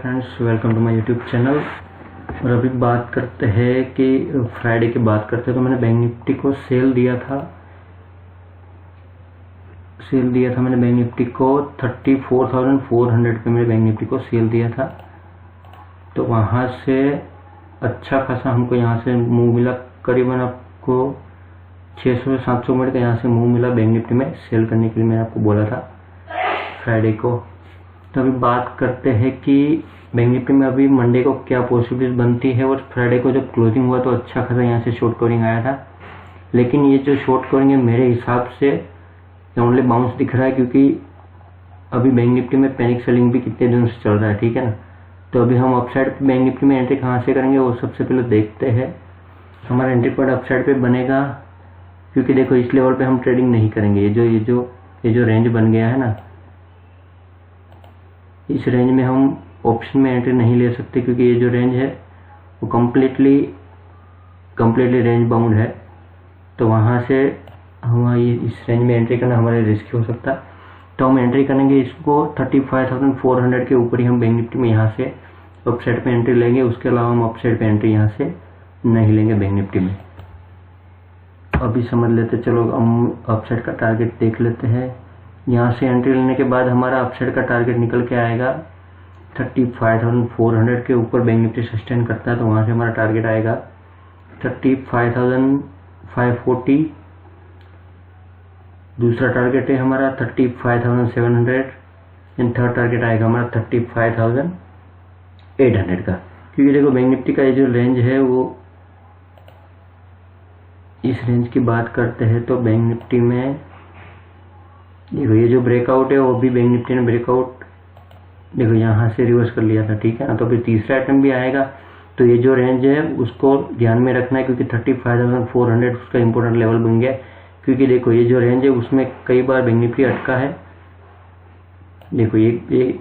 Friends, welcome to my YouTube channel. और अभी बात करते हैं कि फ्राइडे की बात करते हैं। तो मैंने बैंक निफ्टी को सेल दिया था मैंने बैंक निफ्टी को 34,400 पे मैंने बैंक निफ्टी को सेल दिया था। तो वहाँ से अच्छा खासा हमको यहाँ से मूव मिला, करीबन आपको 600 से 700 मिनट का यहाँ से मूव मिला बैंक निफ्टी में सेल करने के लिए। मैंने आपको बोला था फ्राइडे को। तो अभी बात करते हैं कि बैंक निफ्टी में अभी मंडे को क्या पॉसिबिलिटीज बनती है। और फ्राइडे को जब क्लोजिंग हुआ तो अच्छा खासा यहाँ से शॉर्ट कवरिंग आया था, लेकिन ये जो शॉर्ट कवरिंग है मेरे हिसाब से ओनली बाउंस दिख रहा है, क्योंकि अभी बैंक निफ्टी में पैनिक सेलिंग भी कितने दिनों से चल रहा है, ठीक है ना। तो अभी हम अपसाइड बैंक निफ्टी में एंट्री कहाँ से करेंगे वो सबसे पहले देखते हैं। हमारा एंट्री पॉइंट अपसाइड पे बनेगा, क्योंकि देखो इस लेवल पे हम ट्रेडिंग नहीं करेंगे। ये जो रेंज बन गया है ना, इस रेंज में हम ऑप्शन में एंट्री नहीं ले सकते, क्योंकि ये जो रेंज है वो कम्प्लीटली रेंज बाउंड है। तो वहाँ से हम इस रेंज में एंट्री करना हमारे रिस्की हो सकता है। तो हम एंट्री करेंगे इसको 35,400 के ऊपर ही हम बैंक निफ्टी में यहाँ से अपसाइड पे एंट्री लेंगे। उसके अलावा हम अपसाइड पे एंट्री यहाँ से नहीं लेंगे बैंक निफ्टी में। अभी समझ लेते, चलो हम अपसाइड का टारगेट देख लेते हैं। यहाँ से एंट्री लेने के बाद हमारा अपसाइड का टारगेट निकल के आएगा 35,400 के ऊपर बैंक निफ्टी सस्टेन करता है। तो वहाँ से हमारा टारगेट आएगा 35,540। दूसरा टारगेट है हमारा 35,700 एंड थर्ड टारगेट आएगा हमारा 35,800 का। क्योंकि देखो बैंक निफ्टी का ये जो रेंज है वो इस रेंज की बात करते हैं तो बैंक निफ्टी में देखो ये जो ब्रेकआउट है वो भी बैंक निफ्टी ने ब्रेकआउट देखो यहाँ से रिवर्स कर लिया था, ठीक है ना। तो फिर तीसरा आइटम भी आएगा। तो ये जो रेंज है उसको ध्यान में रखना है, क्योंकि 35,400 उसका इंपॉर्टेंट लेवल बन गया। क्योंकि देखो ये जो रेंज है उसमें कई बार बैंक निफ्टी अटका है। देखो ये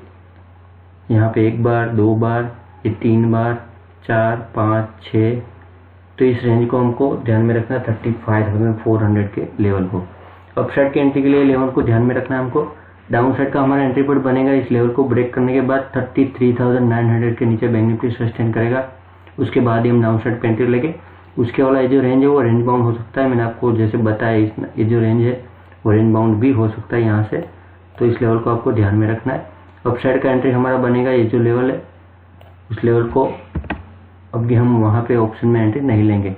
यहाँ पे एक बार, दो बार, ये 3 बार, 4, 5, 6। तो इस रेंज को हमको ध्यान में रखना है 35,400 के लेवल को। अपसाइड के एंट्री के लिए लेवल को ध्यान में रखना है हमको। डाउन साइड का हमारा एंट्री पॉइंट बनेगा इस लेवल को ब्रेक करने के बाद 33,900 के नीचे बैंक निफ्टी सस्टेन करेगा। उसके बाद ही हम डाउन साइड पे एंट्री लेंगे। उसके वाला ये जो रेंज है वो रेंज बाउंड हो सकता है। मैंने आपको जैसे बताया ये जो रेंज है वो रेंज बाउंड भी हो सकता है यहाँ से। तो इस लेवल को आपको ध्यान में रखना है। अपसाइड का एंट्री हमारा बनेगा ये जो लेवल है उस लेवल को अभी हम वहाँ पे ऑप्शन में एंट्री नहीं लेंगे।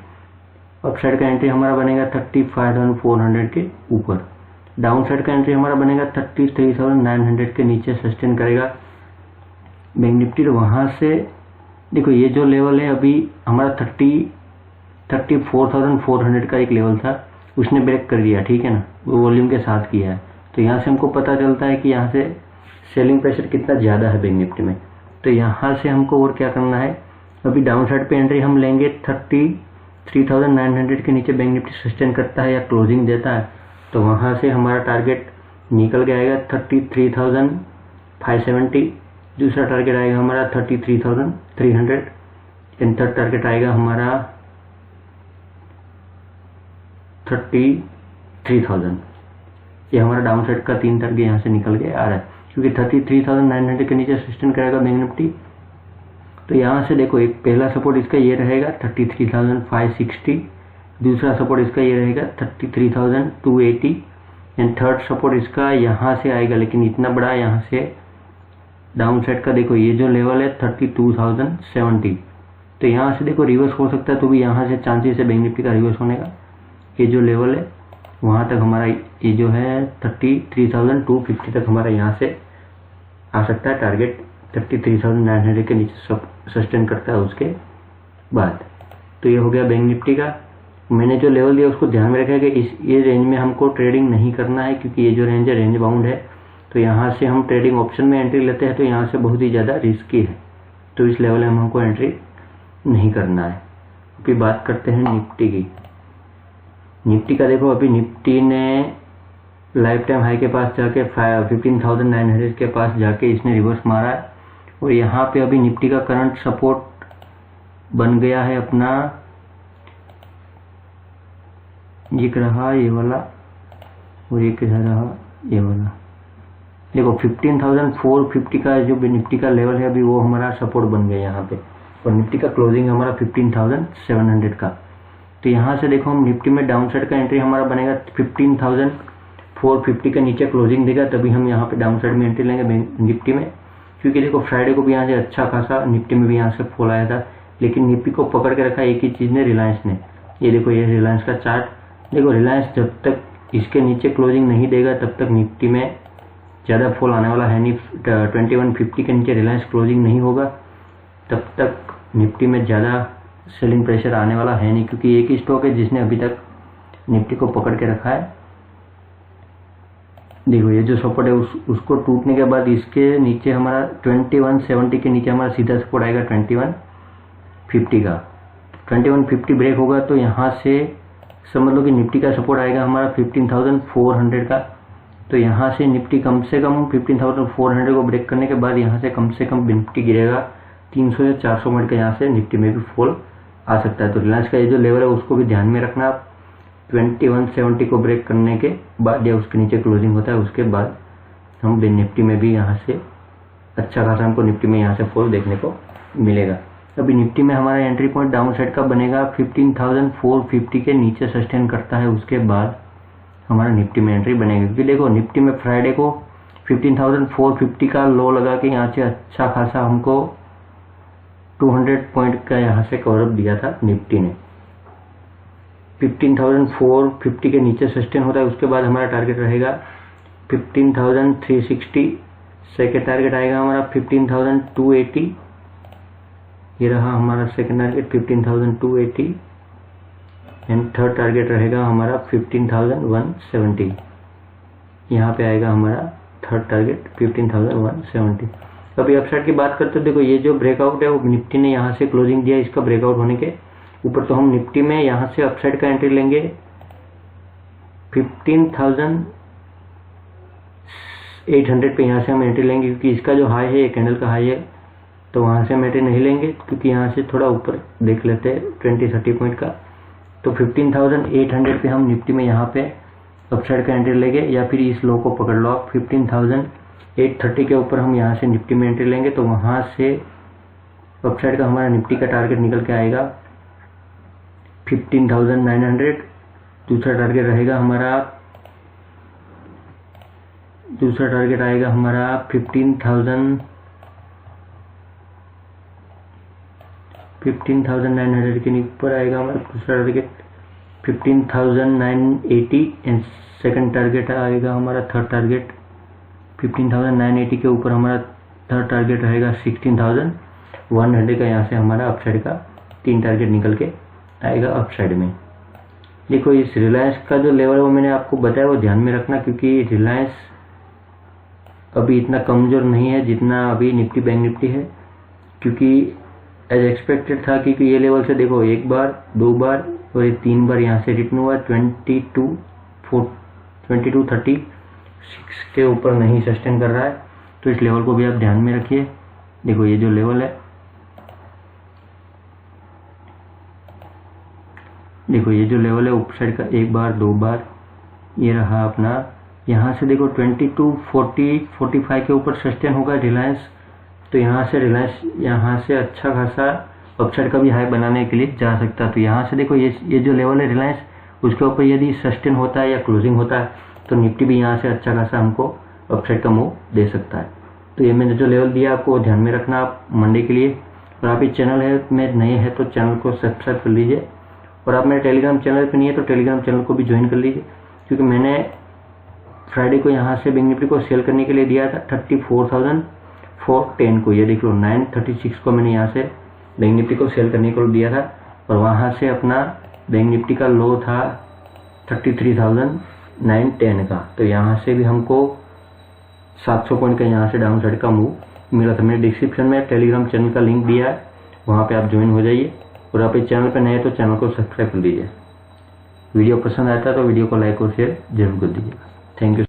अपसाइड का एंट्री हमारा बनेगा 35,400 के ऊपर। डाउन साइड का एंट्री हमारा बनेगा 33,900 के नीचे सस्टेन करेगा बैंक निफ्टी। तो वहाँ से देखो ये जो लेवल है अभी हमारा 34,400 का एक लेवल था, उसने ब्रेक कर दिया, ठीक है ना। वो वॉल्यूम के साथ किया है। तो यहाँ से हमको पता चलता है कि यहाँ से सेलिंग प्रेशर कितना ज़्यादा है बैंक निफ्टी में। तो यहाँ से हमको और क्या करना है, अभी डाउन साइड पे एंट्री हम लेंगे 33,900 के नीचे बैंक निफ्टी सस्टेन करता है या क्लोजिंग देता है। तो वहाँ से हमारा टारगेट निकल के आएगा 33,570। दूसरा टारगेट आएगा हमारा 33,300 एंड थर्ड टारगेट आएगा हमारा 33,000। ये हमारा डाउन साइड का 3 टारगेट यहाँ से निकल के आ रहा है, क्योंकि 33,900 के नीचे सस्टेन करेगा बैंक निफ्टी। तो यहाँ से देखो एक पहला सपोर्ट इसका ये रहेगा 33,560। दूसरा सपोर्ट इसका ये रहेगा 33,280 एंड थर्ड सपोर्ट इसका यहाँ से आएगा, लेकिन इतना बड़ा यहाँ से डाउन साइड का देखो ये जो लेवल है 32,070। तो यहाँ से देखो रिवर्स हो सकता है, तो भी यहाँ से चांसेस है बैंक निफ्टी का रिवर्स होने का। ये जो लेवल है वहाँ तक हमारा ये जो है 33,250 तक हमारा यहाँ से आ सकता है टारगेट। 33,900 के नीचे सस्टेन करता है उसके बाद। तो ये हो गया बैंक निफ्टी का। मैंने जो लेवल दिया उसको ध्यान में रखा कि ये रेंज में हमको ट्रेडिंग नहीं करना है, क्योंकि ये जो रेंज है रेंज बाउंड है। तो यहाँ से हम ट्रेडिंग ऑप्शन में एंट्री लेते हैं तो यहाँ से बहुत ही ज़्यादा रिस्की है। तो इस लेवल में हमको एंट्री नहीं करना है। अभी बात करते हैं निफ्टी की। निफ्टी का देखो अभी निफ्टी ने लाइफ टाइम हाई के पास जाके 15,900 के पास जाके इसने रिवर्स मारा है। और यहाँ पे अभी निफ्टी का करंट सपोर्ट बन गया है अपना, ये रहा ये वाला और ये किधर रहा ये वाला, देखो 15,450 का जो निफ्टी का लेवल है अभी वो हमारा सपोर्ट बन गया यहाँ पे, और निफ्टी का क्लोजिंग हमारा 15,700 का। तो यहाँ से देखो हम निफ्टी में डाउन साइड का एंट्री हमारा बनेगा 15,450 के नीचे क्लोजिंग देगा, तभी हम यहाँ पे डाउन साइड में एंट्री लेंगे निफ्टी में। क्योंकि देखो फ्राइडे को भी यहाँ से अच्छा खासा निफ्टी में भी यहाँ से फॉल आया था, लेकिन निफ्टी को पकड़ के रखा एक ही चीज ने, रिलायंस ने। ये देखो ये रिलायंस का चार्ट, देखो रिलायंस जब तक इसके नीचे क्लोजिंग नहीं देगा तब तक निफ्टी में ज़्यादा फॉल आने वाला है नहीं। 2150 के नीचे रिलायंस क्लोजिंग नहीं होगा तब तक निफ्टी में ज़्यादा सेलिंग प्रेशर आने वाला है नहीं, क्योंकि एक ही स्टॉक है जिसने अभी तक निफ्टी को पकड़ के रखा है। देखो ये जो सपोर्ट है उसको टूटने के बाद इसके नीचे हमारा 2170 के नीचे हमारा सीधा सपोर्ट आएगा 2150 का। 2150 ब्रेक होगा तो यहाँ से समझ लो कि निफ्टी का सपोर्ट आएगा हमारा 15,400 का। तो यहाँ से निफ्टी कम से कम 15,400 को ब्रेक करने के बाद यहाँ से कम निफ्टी गिरेगा 300 या 400 पॉइंट का, यहाँ से निफ्टी में भी फॉल आ सकता है। तो रिलायंस का ये जो लेवल है उसको भी ध्यान में रखना आप। 2170 को ब्रेक करने के बाद या उसके नीचे क्लोजिंग होता है उसके बाद हम निफ्टी में भी यहाँ से अच्छा खासा हमको निफ्टी में यहाँ से फॉल देखने को मिलेगा। अभी निफ्टी में हमारा एंट्री पॉइंट डाउन साइड का बनेगा 15,450 के नीचे सस्टेन करता है, उसके बाद हमारा निफ्टी में एंट्री बनेगी। क्योंकि देखो निफ्टी में फ्राइडे को 15,450 का लो लगा के यहाँ से अच्छा खासा हमको 200 पॉइंट का यहाँ से कवरअप दिया था निफ्टी ने। 15,450 के नीचे सस्टेन होता है, उसके बाद हमारा टारगेट रहेगा 15,360। सेकेंड टारगेट आएगा हमारा 15,280, ये रहा हमारा second target 15,280। And third target रहेगा हमारा 15,170, यहाँ पे आएगा हमारा थर्ड टारगेट 15,170। अभी अपसाइड की बात करते हैं, देखो ये जो ब्रेकआउट है वो निफ्टी ने यहाँ से क्लोजिंग दिया, इसका ब्रेकआउट होने के ऊपर, तो हम निफ्टी में यहाँ से अपसाइड का एंट्री लेंगे 15,800 पे, यहाँ से हम एंट्री लेंगे। क्योंकि इसका जो हाई है, एक कैंडल का हाई है, तो वहाँ से हम एंट्री नहीं लेंगे, क्योंकि यहाँ से थोड़ा ऊपर देख लेते हैं 20-30 पॉइंट का। तो 15,800 पे हम निफ्टी में यहाँ पे अपसाइड का एंट्री लेंगे, या फिर इस लो को पकड़ लो आप 15,830 के ऊपर हम यहाँ से निफ्टी में एंट्री लेंगे। तो वहाँ से अपसाइड का हमारा निफ्टी का टारगेट निकल के आएगा 15,900। दूसरा टारगेट रहेगा हमारा, दूसरा टारगेट आएगा हमारा 15,900 के ऊपर आएगा हमारा दूसरा टारगेट 15,980। एंड सेकंड टारगेट आएगा हमारा, थर्ड टारगेट 15,980 के ऊपर हमारा थर्ड टारगेट रहेगा 16,100 का। यहाँ से हमारा अपसाइड का 3 टारगेट निकल के आएगा अपसाइड में। देखो इस रिलायंस का जो लेवल है वो मैंने आपको बताया, वो ध्यान में रखना, क्योंकि रिलायंस अभी इतना कमजोर नहीं है जितना अभी निफ्टी बैंक निफ्टी है। क्योंकि एज एक्सपेक्टेड था, क्योंकि ये लेवल से देखो एक बार, दो बार और ये 3 बार यहाँ से रिटर्न हुआ 2230 के ऊपर नहीं सस्टेन कर रहा है। तो इस लेवल को भी आप ध्यान में रखिए। देखो ये जो लेवल है, देखो ये जो लेवल है ऊपर का, एक बार दो बार, ये रहा अपना। यहाँ से देखो 2240-45 के ऊपर सस्टेन होगा रिलायंस। तो यहाँ से रिलायंस यहाँ से अच्छा खासा अपसाइड का भी हाई बनाने के लिए जा सकता है। तो यहाँ से देखो ये जो लेवल है रिलायंस, उसके ऊपर यदि सस्टेन होता है या क्लोजिंग होता है तो निफ्टी भी यहाँ से अच्छा खासा हमको अपसाइड का मूव दे सकता है। तो ये मैंने जो लेवल दिया आपको ध्यान में रखना आप मंडे के लिए। और आप इस चैनल है में नए हैं तो चैनल को सब्सक्राइब कर लीजिए, और आप मेरे टेलीग्राम चैनल पे नहीं है तो टेलीग्राम चैनल को भी ज्वाइन कर लीजिए। क्योंकि मैंने फ्राइडे को यहाँ से बैंक निफ्टी को सेल करने के लिए दिया था 34,410 को, ये देख लो 936 को मैंने यहाँ से बैंक निफ्टी को सेल करने को दिया था, और वहाँ से अपना बैंक निफ्टी का लो था 33,910 का। तो यहाँ से भी हमको 700 पॉइंट का यहाँ से डाउन साइड का मूव मिला था। मैंने डिस्क्रिप्शन में टेलीग्राम चैनल का लिंक दिया है, वहाँ पे आप ज्वाइन हो जाइए। और आप इस चैनल पर नए तो चैनल को सब्सक्राइब कर लीजिए। वीडियो पसंद आता है तो वीडियो को लाइक और शेयर जरूर कर दीजिएगा। Thank you.